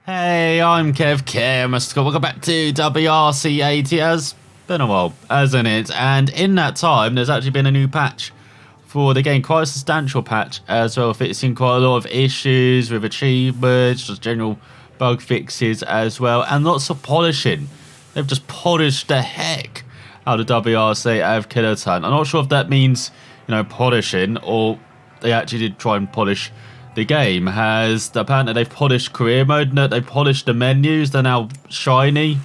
Hey, I'm Kev Scott. Welcome back to WRC 80. Has been a while, hasn't it? And in that time, there's actually been a new patch for the game, quite a substantial patch as well, fixing quite a lot of issues with achievements, just general bug fixes as well, and lots of polishing. They've just polished the heck out of WRC out of Kiloton. I'm not sure if that means, polishing, or they actually did try and polish the game. Apparently they've polished career mode, they've polished the menus, they're now shiny.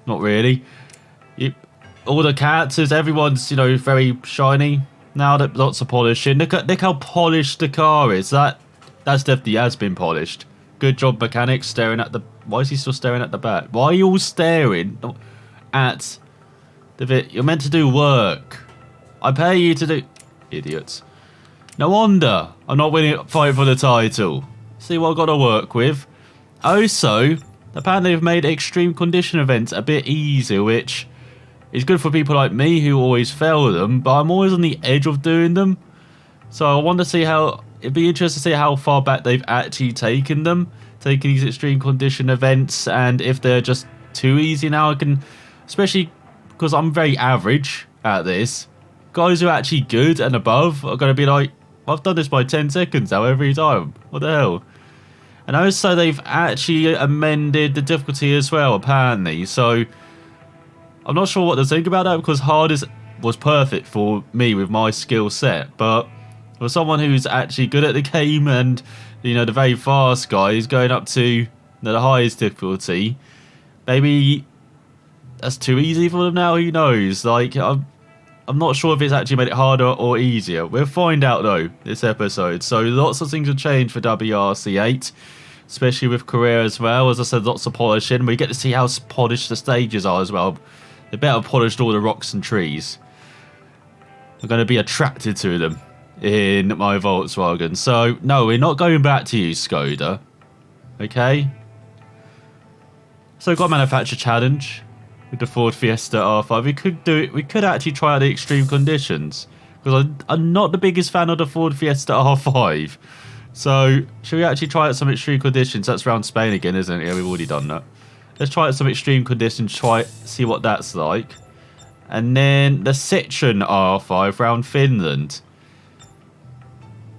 Not really. All the characters, everyone's, very shiny now, that lots of polishing. Look how polished the car is. That's definitely has been polished. Good job, mechanics, staring at the... Why is he still staring at the back? Why are you all staring at the bit? You're meant to do work. I pay you to do... Idiots. No wonder I'm not winning fight for the title. See what I've got to work with. Also, apparently they've made extreme condition events a bit easier, which is good for people like me who always fail them, but I'm always on the edge of doing them. So I want to see how... It'd be interesting to see how far back they've actually taken these extreme condition events, and if they're just too easy now. I can... Especially because I'm very average at this. Guys who are actually good and above are going to be like, I've done this by 10 seconds now every time. What the hell? And also they've actually amended the difficulty as well, apparently. So I'm not sure what to think about that, because hard was perfect for me with my skill set. But for someone who's actually good at the game and, the very fast guys going up to the highest difficulty, maybe that's too easy for them now. Who knows? Like, I'm not sure if it's actually made it harder or easier. We'll find out though this episode. So lots of things have changed for WRC 8, especially with career as well. As I said, lots of polishing. We get to see how polished the stages are as well. They better have polished all the rocks and trees. I'm going to be attracted to them in my Volkswagen. So no, we're not going back to you, Skoda. Okay. So we've got a manufacturer challenge with the Ford Fiesta R5. We could do it. We could actually try out the extreme conditions, because I'm not the biggest fan of the Ford Fiesta R5. So should we actually try out some extreme conditions? That's around Spain again, isn't it? Yeah, we've already done that. Let's try out some extreme conditions. See what that's like. And then the Citroen R5 around Finland.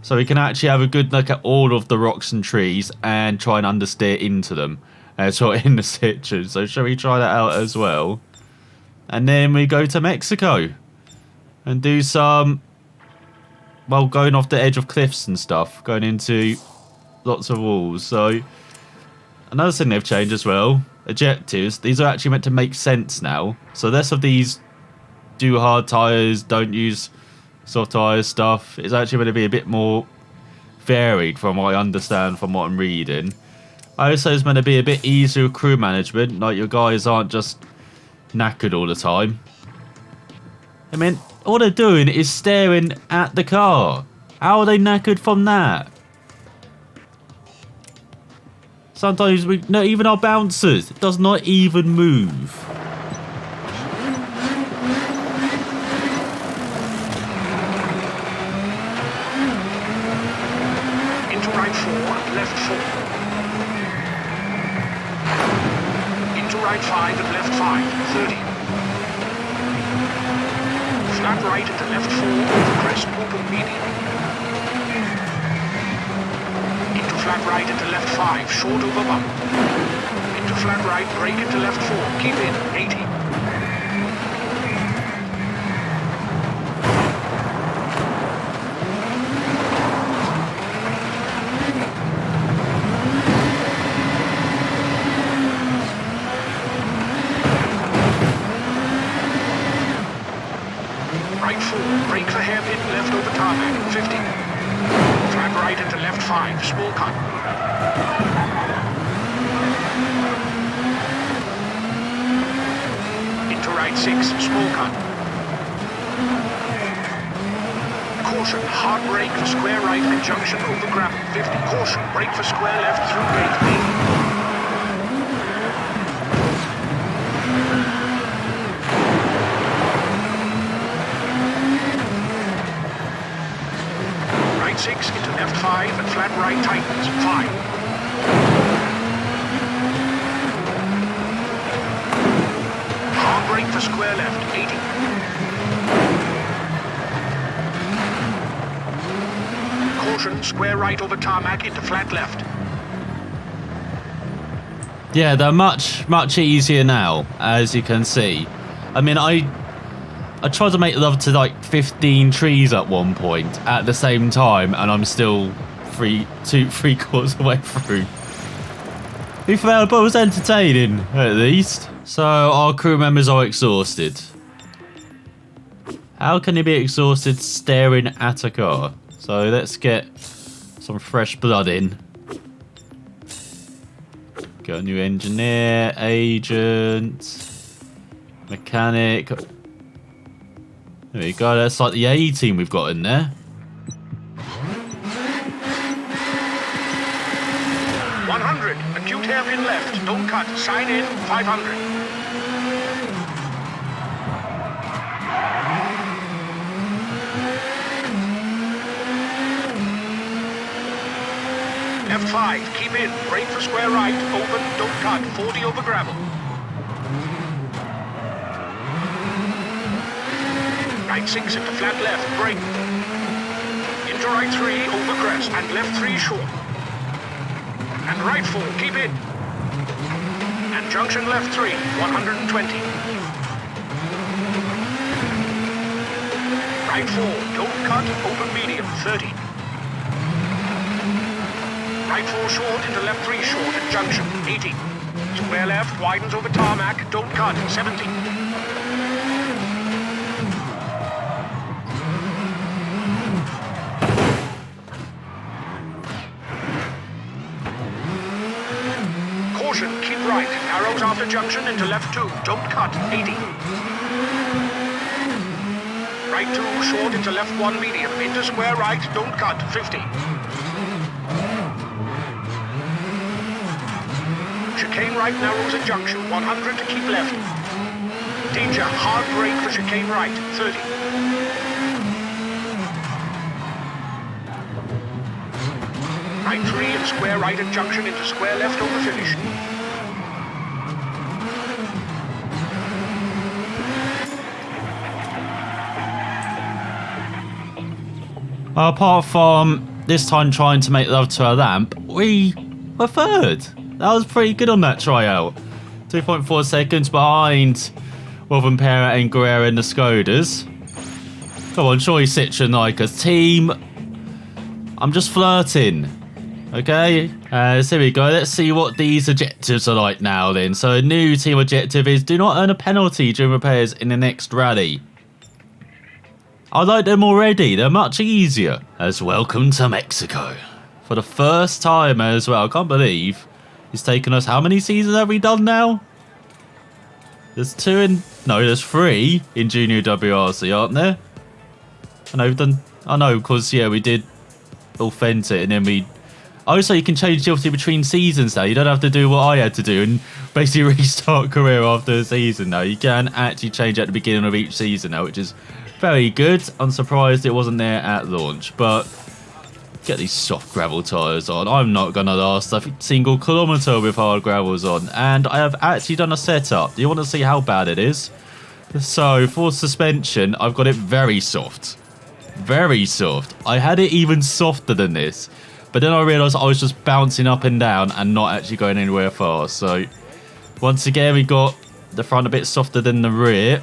So we can actually have a good look at all of the rocks and trees and try and understeer into them. Sort of in the Citroen. So shall we try that out as well? And then we go to Mexico and do some, well, going off the edge of cliffs and stuff, going into lots of walls. So another thing they've changed as well, objectives. These are actually meant to make sense now. So less of these do hard tires, don't use soft tires stuff. It's actually going to be a bit more varied from what I understand from what I'm reading. I also it's meant to be a bit easier with crew management, like your guys aren't just knackered all the time. I mean, all they're doing is staring at the car. How are they knackered from that? Sometimes even our bouncers, it does not even move. Into right 4, left 4. Right 5 and left 5, 30. Flat right into left 4, over crest, open medium. Into flat right into left 5, short over bump. Into flat right, brake into left 4, keep in, 80. Right 4, brake for hairpin, left over tarmac, 50. Flat right into left 5, small cut. Into right 6, small cut. Caution, hard brake for square right and junction over gravel, 50. Caution, brake for square left through gate B. Right 6 into left 5 and flat right tightens, 5. square right over tarmac into flat left. Yeah, they're much easier now, as you can see. I mean, I tried to make love to like 15 trees at one point at the same time, and I'm still three quarters away through. We felt, but it was entertaining at least. So our crew members are exhausted. How can you be exhausted staring at a car? So let's get some fresh blood in. Got a new engineer, agent, mechanic. There we go, that's like the A team we've got in there. 100, acute hairpin left, don't cut, sign in, 500. Left 5, keep in, brake for square right, open, don't cut, 40 over gravel. Right 6 into flat left, brake. Into right 3, over crest, and left 3 short. And right 4, keep in. And junction left 3, 120. Right 4, don't cut, open medium, 30. Right 4 short into left 3 short at junction, 80. Square left, widens over tarmac, don't cut, 70. Caution, keep right, arrows after junction into left 2, don't cut, 80. Right 2 short into left 1 medium, into square right, don't cut, 50. Chicane right narrows at junction, 100 to keep left. Danger, hard brake for chicane right, 30. Right 3 and square right at junction into square left over finish. Apart from this time trying to make love to a lamp, we were third. That was pretty good on that tryout. 2.4 seconds behind Wolvenpera and Guerrero in the Skodas. Come on, surely Citroen like us. Team, I'm just flirting. Okay? So here we go. Let's see what these objectives are like now then. So a new team objective is do not earn a penalty during repairs in the next rally. I like them already. They're much easier. As welcome to Mexico. For the first time as well. I can't believe it's taken us. How many seasons have we done now? There's 3 in Junior WRC, aren't there? I know we've done. I know, because yeah, we did authentic, and then we. Oh, so you can change difficulty between seasons now. You don't have to do what I had to do and basically restart career after a season now. You can actually change at the beginning of each season now, which is very good. I'm surprised it wasn't there at launch, but get these soft gravel tyres on. I'm not going to last a single kilometre with hard gravels on, and I have actually done a setup. Do you want to see how bad it is? So for suspension, I've got it very soft. Very soft. I had it even softer than this, but then I realised I was just bouncing up and down and not actually going anywhere fast. So once again, we got the front a bit softer than the rear.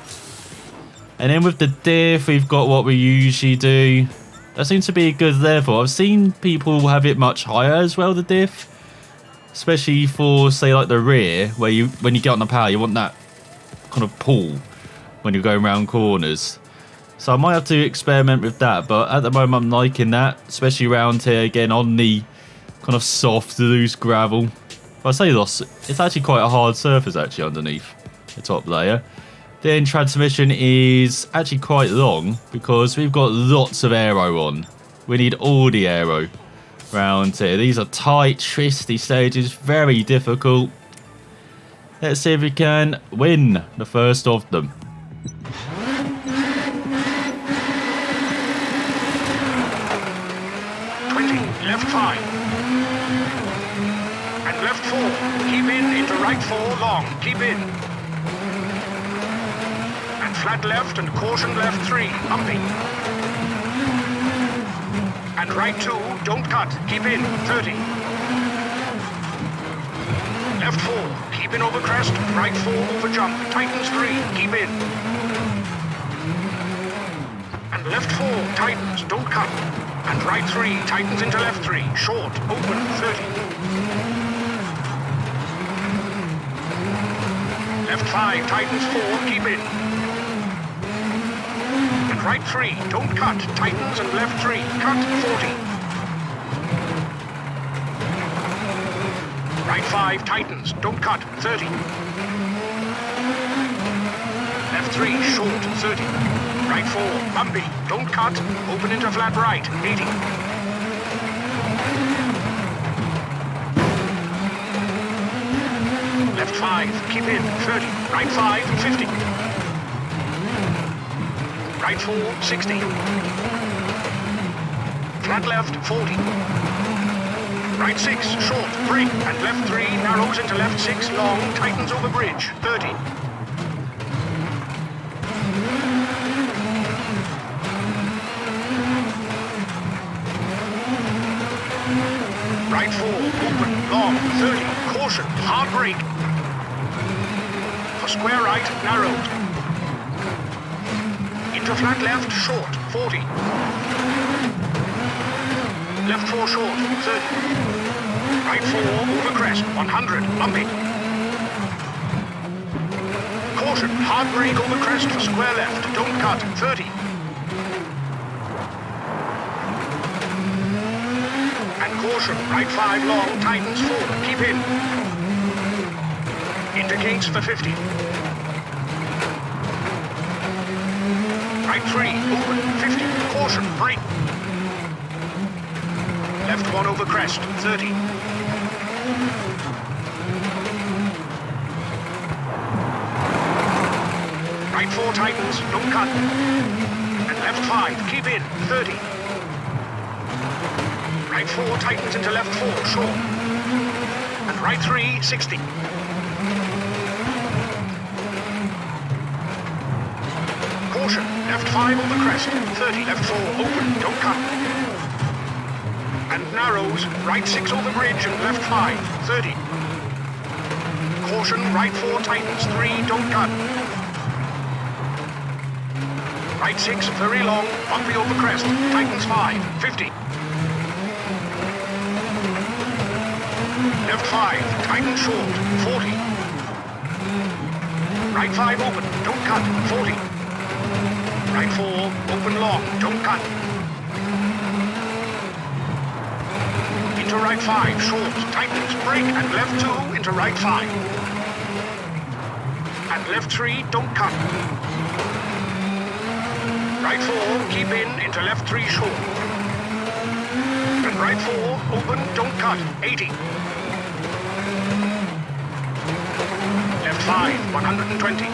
And then with the diff, we've got what we usually do. That seems to be a good level. I've seen people have it much higher as well, the diff. Especially for, say, like the rear, where when you get on the power, you want that kind of pull when you're going around corners. So I might have to experiment with that, but at the moment I'm liking that, especially around here again on the kind of soft, loose gravel. If I say lost, it's actually quite a hard surface actually underneath the top layer. Then transmission is actually quite long because we've got lots of aero on. We need all the aero around here. These are tight, twisty stages, very difficult. Let's see if we can win the first of them. Left 5. And left 4. Keep in into right 4 long. Keep in. And flat left and caution left 3. Bumpy. And right 2, don't cut, keep in, 30. Left 4, keep in over crest, right 4 over jump, tightens 3, keep in. And left 4, tightens, don't cut. And right 3, tightens into left 3, short, open, 30. Left 5, tightens 4, keep in. And right 3, don't cut, tightens and left 3, cut, 40. Right 5, tightens, don't cut, 30. Left 3, short, 30. Right 4, bumpy, don't cut, open into flat right, 80. Left 5, keep in, 30. Right 5, 50. Right 4, 60. Flat left, 40. Right 6, short, brake, and left 3, narrows into left 6, long, tightens over bridge, 30. Right 4, open, long, 30, caution, hard brake. For square right, narrowed. Into flat left, short, 40. Left 4 short, 30. Right 4 over crest, 100, bumpy. Caution, hard brake over crest for square left, don't cut, 30. And caution, right 5 long, tightens 4, keep in. Indicates for 50. Right 3, open, 50, caution, brake. Left 1 over crest, 30. Right 4 tightens, don't cut. And left 5, keep in, 30. Right 4 tightens into left 4, short. And right 3, 60. Caution, left 5 over crest, 30, left 4, open, don't cut. And narrows, right 6 over bridge and left 5, 30. Caution, right 4 tightens, 3, don't cut. Right 6, very long, bumpy over crest, tightens 5, 50. Left 5, tightens short, 40. Right 5 open, don't cut, 40. Right 4, open long, don't cut. Into right 5, short, tightens, brake, and left 2 into right 5. And left 3, don't cut. Right 4, keep in, into left 3, short. And right 4, open, don't cut, 80. Left 5, 120.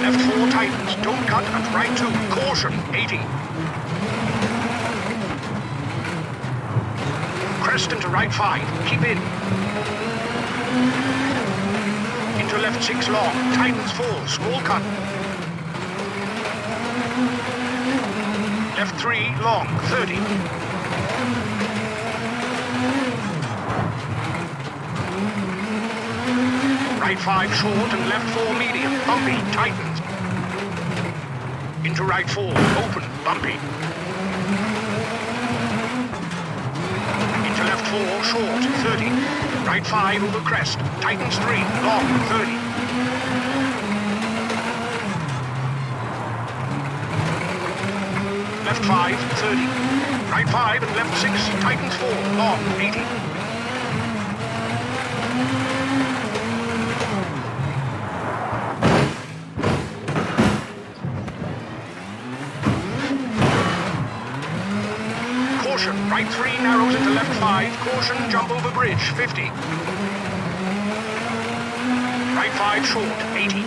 Left 4 tightens, don't cut, and right 2, caution, 80. Crest into right 5, keep in. Into left 6 long, tightens 4, small cut. Left 3 long, 30. Right 5 short and left 4 medium, bumpy, tightens. Into right 4, open, bumpy. Into left 4, short, 30. Right 5 over crest, tightens 3, long, 30. Left 5, 30. Right 5 and left 6, tightens 4, long, 80. Caution, right 3 narrows into left 5, caution, jump over bridge, 50. Right 5 short, 80.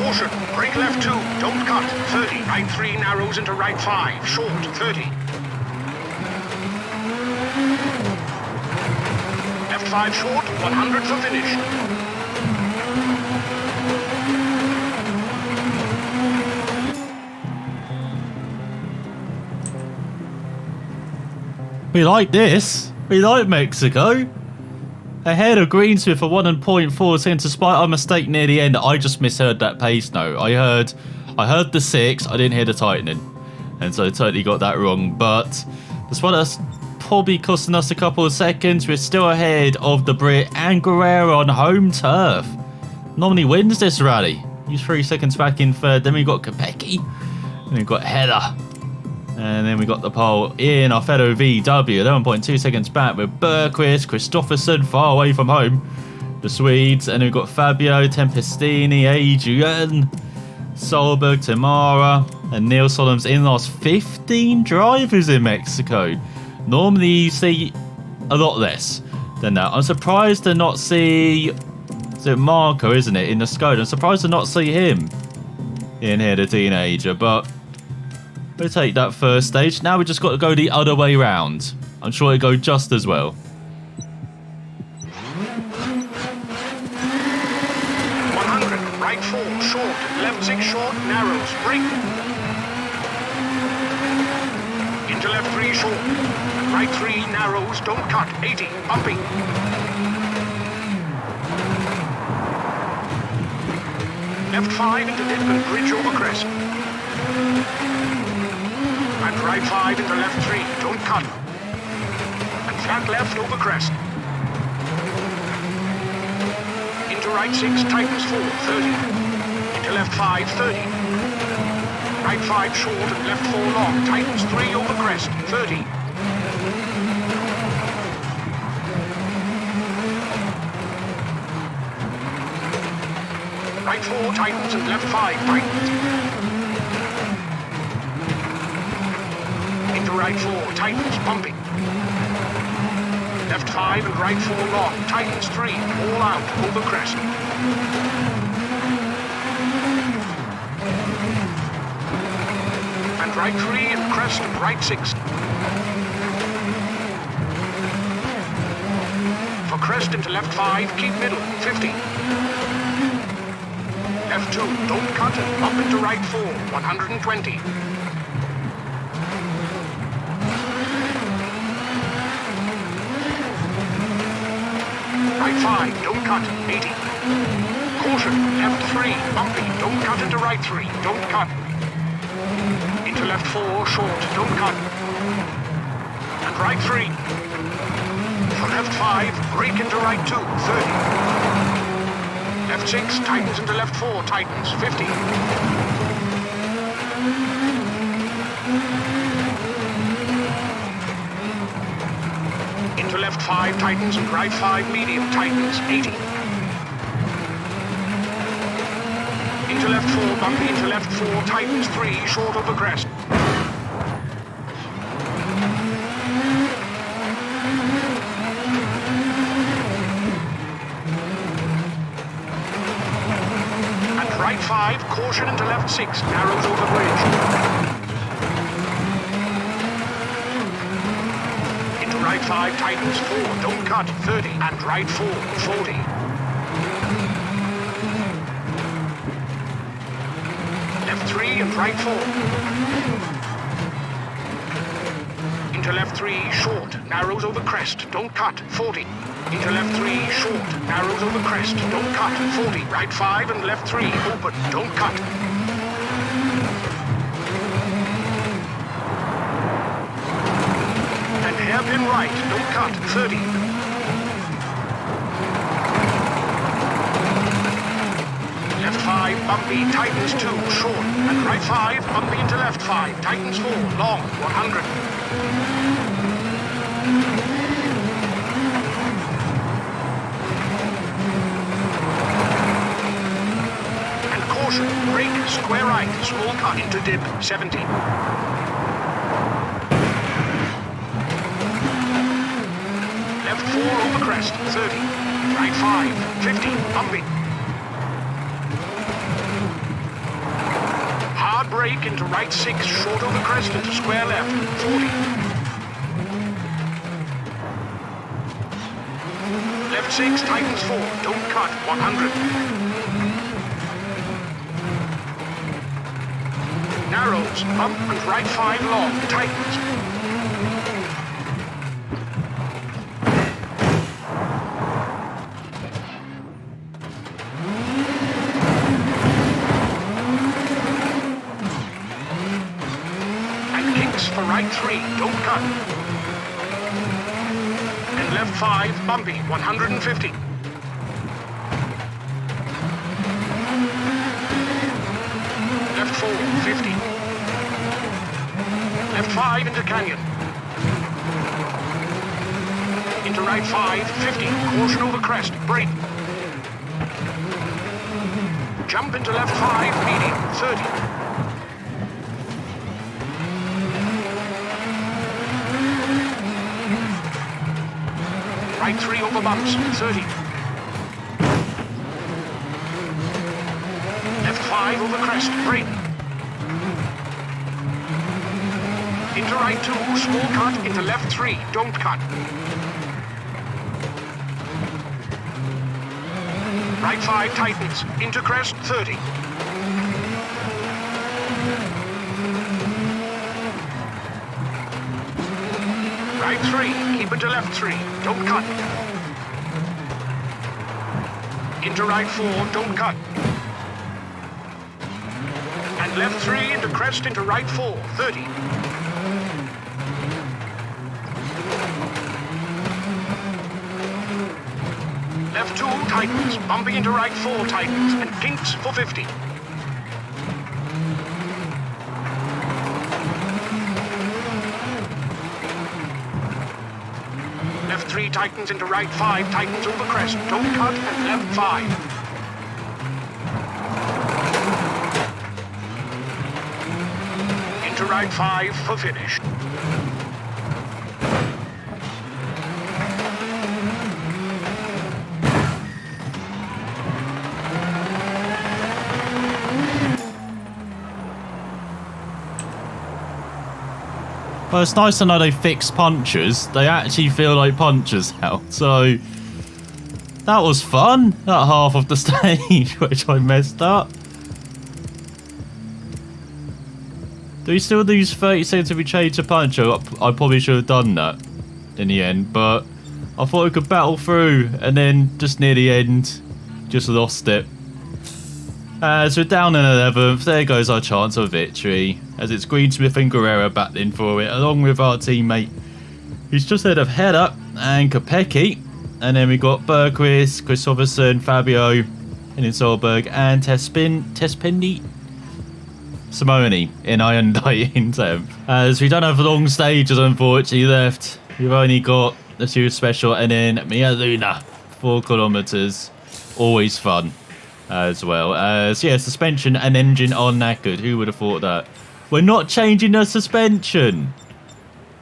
Caution, brake left 2, don't cut, 30. Right 3 narrows into right 5, short, 30. Left 5 short, 100 for finish. We like this. We like Mexico. Ahead of Greensmith for 1.4 seconds, despite our mistake near the end. I just misheard that pace note. I heard the 6. I didn't hear the tightening, and so I totally got that wrong. But despite us probably costing us a couple of seconds, we're still ahead of the Brit and Guerrero on home turf. Normally wins this rally. He's 3 seconds back in third. Then we got Kopecky, and we've got Heather. And then we got the pole in our fellow VW, 11.2 seconds back with Bergqvist, Christopherson far away from home, the Swedes. And then we've got Fabio, Tempestini, Adrian, Solberg, Tamara, and Neil Solom's in last. 15 drivers in Mexico. Normally you see a lot less than that. I'm surprised to not see, is it Marco, isn't it, in the Skoda? I'm surprised to not see him in here, the teenager, but we'll take that first stage. Now we just got to go the other way round. I'm sure it'll go just as well. 100, right 4, short, left 6 short, narrows, brake. Into left 3 short, right 3, narrows, don't cut, 80, bumping. Left 5 into dip and bridge over crest. And right 5 into left 3, don't cut. And flat left over crest. Into right 6, tightens 4, 30. Into left 5, 30. Right 5 short and left 4 long, tightens 3 over crest, 30. Right 4 tightens and left 5 tightens. Into right 4 tightens, bumping. Left 5 and right 4 long, tightens 3, all out, over crest. And right 3 and crest and right 6. For crest into left 5, keep middle, 50. Left 2, don't cut and up into right 4, 120. Right 5, don't cut, 80. Caution, left 3, bumpy, don't cut into right 3, don't cut. Into left 4, short, don't cut. And right 3. For left 5, brake into right 2, 30. Left 6, tightens into left 4, tightens, 50. Into left 5, tightens, and right 5, medium, tightens, 80. Into left 4, bumpy, into left 4, tightens, 3, short of the crest. Right 5, caution into left 6, narrows over bridge. Into right 5, tightens 4, don't cut, 30, and right 4, 40. Left 3 and right 4. Into left 3, short, narrows over crest, don't cut, 40. Into left 3, short, narrows over crest, don't cut, 40. Right 5 and left 3, open, don't cut. And hairpin right, don't cut, 30. Left 5, bumpy, tightens 2, short. And right 5, bumpy into left 5, tightens 4, long, 100. Brake, square right, small cut into dip, 70. Left 4 over crest, 30. Right 5, 50, bumpy. Hard brake into right 6, short over crest into square left, 40. Left 6, tightens 4, don't cut, 100. Narrows, bump and right 5 long, tightens. cut. And left 5, bumpy, 150. Left 4, 50. Left 5 into canyon. Into right 5, 50. Caution over crest, brake. Jump into left 5, medium, 30. Right 3 over bumps, 30. Left 5 over crest, brake. Into right 2, small cut, into left 3, don't cut. Right 5 tightens, into crest, 30. Right 3, keep it to left 3, don't cut. Into right 4, don't cut. And left 3 into crest, into right 4, 30. Left 2 tightens, bumping into right 4 tightens, and kinks for 50. Left 3 tightens into right 5, tightens over crest, don't cut, and left 5. Into right 5 for finish. Well, it's nice to know they fix punches. They actually feel like punches now. So, that was fun. That half of the stage, which I messed up. Do you still use 30 seconds to change a punch? I probably should have done that in the end. But I thought we could battle through. And then, just near the end, just lost it. As we're down in 11th, there goes our chance of victory, as it's Greensmith and Guerrero battling for it, along with our teammate, who's just ahead of Header and Kopecky. And then we got Bergquist, Christopherson, Fabio, and in Solberg, and Tespendi Simone in Hyundai in 10th. As we don't have long stages, unfortunately, left. We've only got the Super Special and then Mia Luna, 4 kilometers. Always fun. As well as, yeah, suspension and engine are knackered. Who would have thought that? We're not changing the suspension.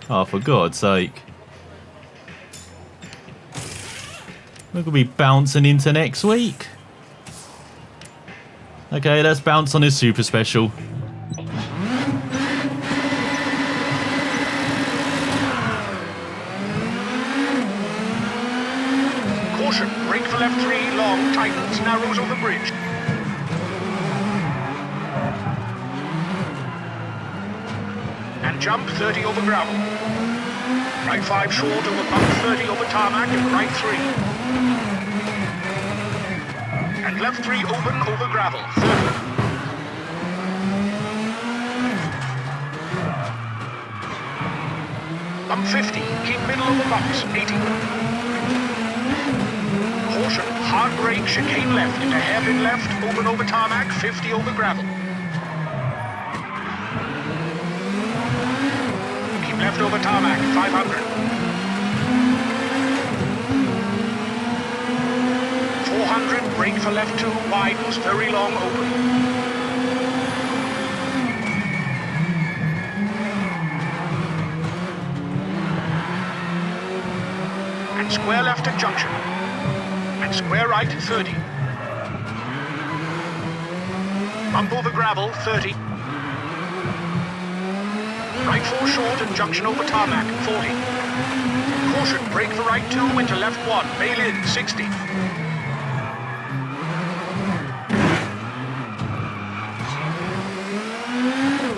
Oh, for God's sake. We're going to be bouncing into next week. Okay, let's bounce on his super special. Caution, brake for left 3, long, tightens, narrows over bridge. And jump 30 over gravel. Right 5 short over bump, 30 over tarmac, and right 3. And left 3 open over gravel, 30. Bump 50, keep middle over bumps, 80. Caution, hard brake, chicane left, into hairpin left, open over tarmac, 50 over gravel. Keep left over tarmac, 500. 400, brake for left 2, widens, very long, open. And square left at junction. And square right, 30. Bump over gravel, 30. Right 4 short and junction over tarmac, 40. Caution, brake for right 2 into left 1, bail in, 60.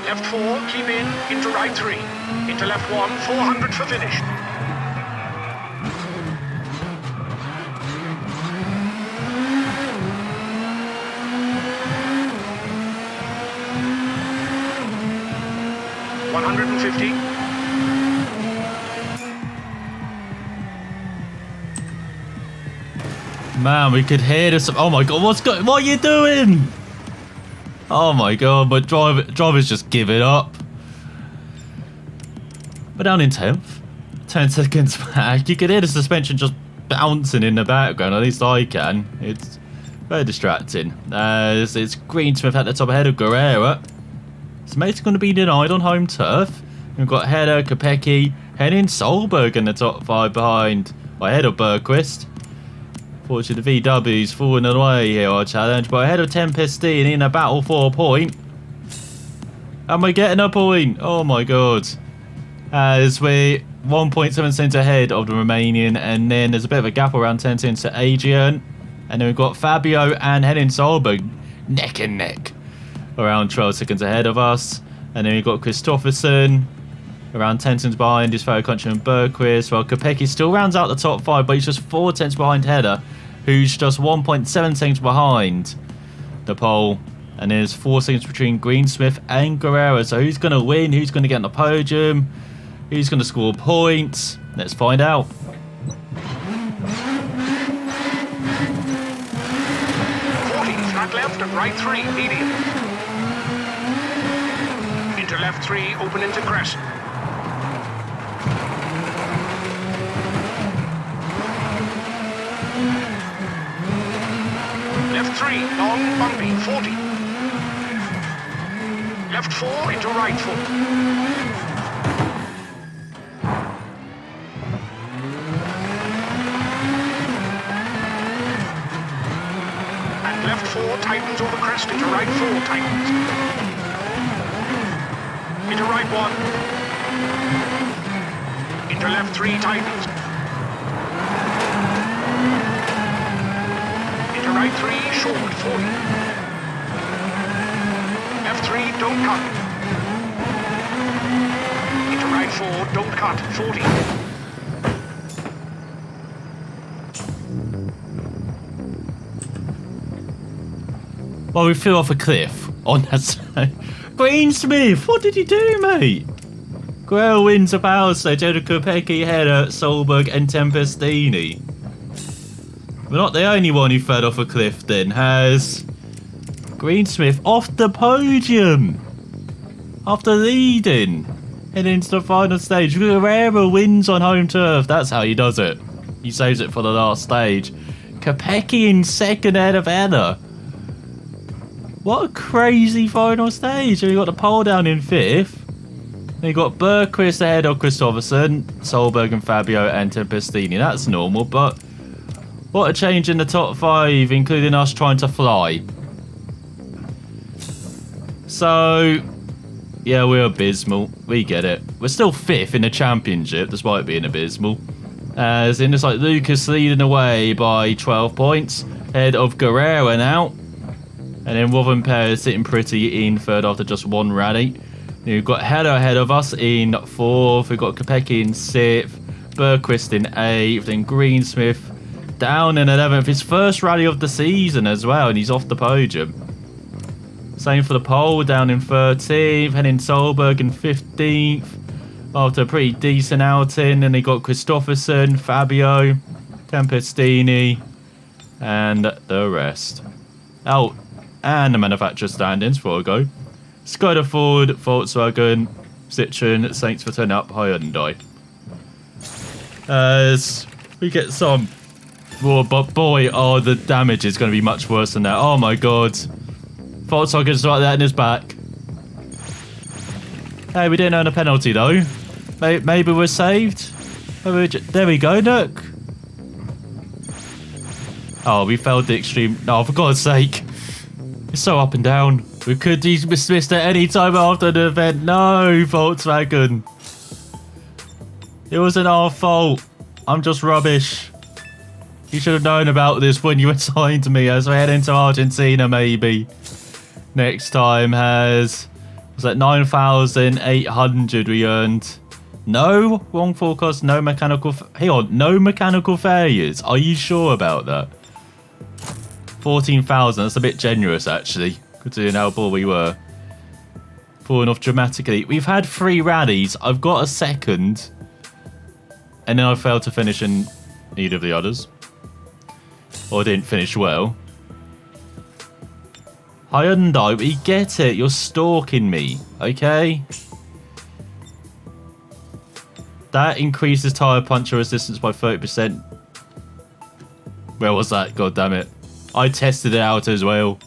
Left 4, keep in, into right 3. Into left 1, 400 for finish. Man, we could hear this. Oh my god, what are you doing? Oh my god, but drivers just give it up. We're down in 10th. 10 seconds back. You can hear the suspension just bouncing in the background, at least I can. It's very distracting. It's Greensmith at the top ahead of Guerrera. His mate's going to be denied on home turf. We've got Hedder, Kopecky, Henning Solberg in the top 5 behind, ahead of Bergqvist. Fortunately, the VW's falling away here, our challenge, but ahead of Tempestini in a battle for a point. Am I getting a point? Oh my god. As we're 1.7 cents ahead of the Romanian, and then there's a bit of a gap around 10 cents to Adrian. And then we've got Fabio and Henning Solberg neck and neck, around 12 seconds ahead of us. And then we've got Kristofferson around 10 cents behind his fellow countryman Bergqvist. Well, Kopecky still rounds out the top 5, but he's just 4 tenths behind Hedder, who's just 1.7 seconds behind the pole. And there's 4 seconds between Greensmith and Guerrero. So who's going to win? Who's going to get on the podium? Who's going to score points? Let's find out. 40, flat left and right 3, medium. Into left 3, open into crest. Left 3, long, bumpy, 40. Left 4 into right 4. And left 4 tightens over crest into right 4 tightens. Into right 1. Into left 3 tightens. Into right 3 short 40. Left 3 don't cut. Into right 4 don't cut 40. Well, we flew off a cliff on that side. Greensmith, what did you do, mate? Guerrero wins a power stage over Kopecky, Hedder, Solberg and Tempestini. We're not the only one who fell off a cliff then, has Greensmith off the podium after leading, heading into the final stage. Guerrero wins on home turf. That's how he does it. He saves it for the last stage. Kopecky in second ahead of Hedder. What a crazy final stage. We got the pole down in 5th. Then you got Bergqvist ahead of Kristofferson, Solberg and Fabio and Tempestini. That's normal, but what a change in the top 5, including us trying to fly. So, yeah, we're abysmal. We get it. We're still 5th in the championship, despite being abysmal. As in, it's like Lucas leading away by 12 points, ahead of Guerrero now. And then Rothenper is sitting pretty in 3rd after just 1 rally. We've got Hedder ahead of us in 4th. We've got Kopecky in 6th. Bergqvist in 8th. Then Greensmith down in 11th. His first rally of the season as well. And he's off the podium. Same for the pole. Down in 13th. Henning Solberg in 15th. After a pretty decent outing. And they got Kristofferson, Fabio, Tempestini. And the rest. Oh, and the manufacturer standings before I go. Skoda, Ford, Volkswagen, Citroen, Saints for 10 up, Hyundai. As we get some more, but boy, oh, the damage is going to be much worse than that. Oh my god. Volkswagen's right there in his back. Hey, we didn't earn a penalty though. Maybe we're saved. There we go, look. Oh, we failed the extreme. No, for God's sake. It's so up and down. We could be dismissed at any time after the event. No, Volkswagen. It wasn't our fault. I'm just rubbish. You should have known about this when you assigned to me as we head into Argentina, maybe. Next time was that 9,800 we earned. No wrong forecast, no mechanical. Hang on, no mechanical failures. Are you sure about that? 14,000, that's a bit generous actually, considering how poor we were. Falling off dramatically. We've had 3 rallies, I've got a second, and then I failed to finish in either of the others. Or didn't finish well. Hyundai, we get it. You're stalking me, okay? That increases tyre puncture resistance by 30%. Where was that? God damn it. I tested it out as well.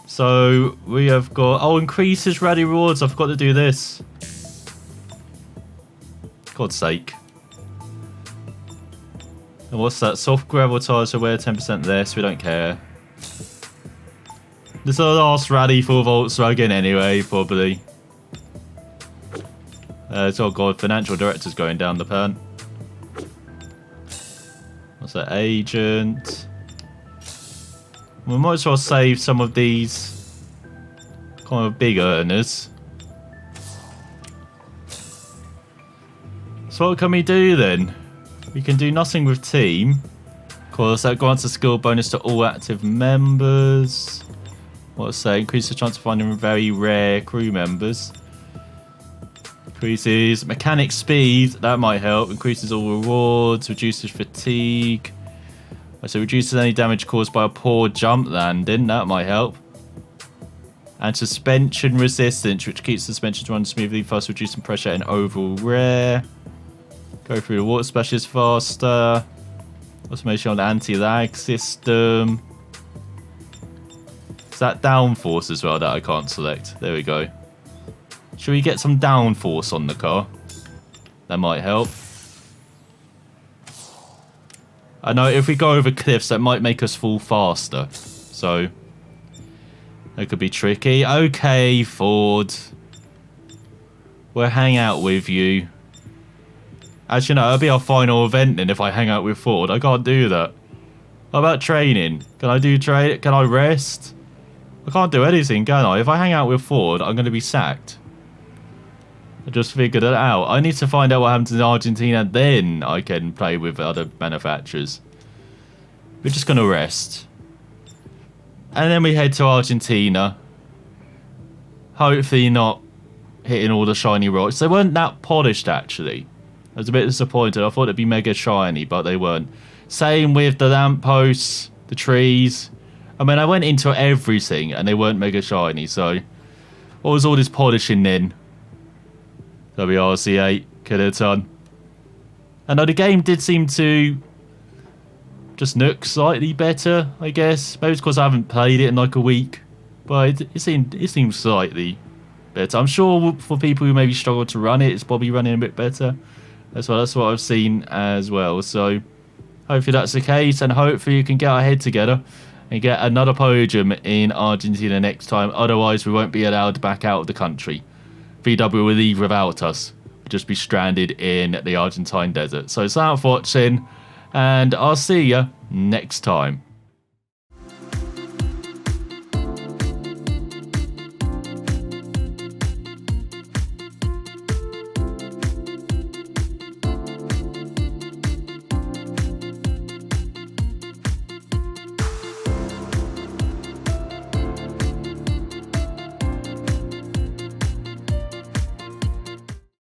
So we have got... Oh, increases rally rewards. I forgot to do this. God's sake. And what's that? Soft gravel tyres are wear 10% less. We don't care. This is our last rally for Volkswagen anyway, probably. Oh god, financial director's going down the pan. What's that? Agent. We might as well save some of these kind of big earners. So what can we do then? We can do nothing with team. Of course, that grants a skill bonus to all active members. What's that? Increases the chance of finding very rare crew members. Increases mechanic speed. That might help. Increases all rewards. Reduces fatigue. So reduces any damage caused by a poor jump landing. That might help. And suspension resistance, which keeps suspension running smoothly, thus reducing pressure and overall wear. Go through the water splashes faster. Automation on the anti-lag system. Is that downforce as well that I can't select? There we go. Should we get some downforce on the car? That might help. I know if we go over cliffs, that might make us fall faster. So, that could be tricky. Okay, Ford. We'll hang out with you. Actually, no, that'll be our final event then if I hang out with Ford. I can't do that. How about training? Can I do train? Can I rest? I can't do anything, can I? If I hang out with Ford, I'm going to be sacked. I just figured it out. I need to find out what happens in Argentina, then I can play with other manufacturers. We're just going to rest. And then we head to Argentina. Hopefully not hitting all the shiny rocks. They weren't that polished, actually. I was a bit disappointed. I thought it'd be mega shiny, but they weren't. Same with the lampposts, the trees. I mean, I went into everything, and they weren't mega shiny, so... What was all this polishing then? WRC 8, could have done. I know the game did seem to just look slightly better, I guess. Maybe it's because I haven't played it in like a week. But it seems slightly better. I'm sure for people who maybe struggle to run it, it's probably running a bit better. That's what I've seen as well. So hopefully that's the case, and hopefully you can get our head together and get another podium in Argentina next time. Otherwise, we won't be allowed back out of the country. VW will leave without us. We'll just be stranded in the Argentine desert. So thanks for watching, and I'll see you next time.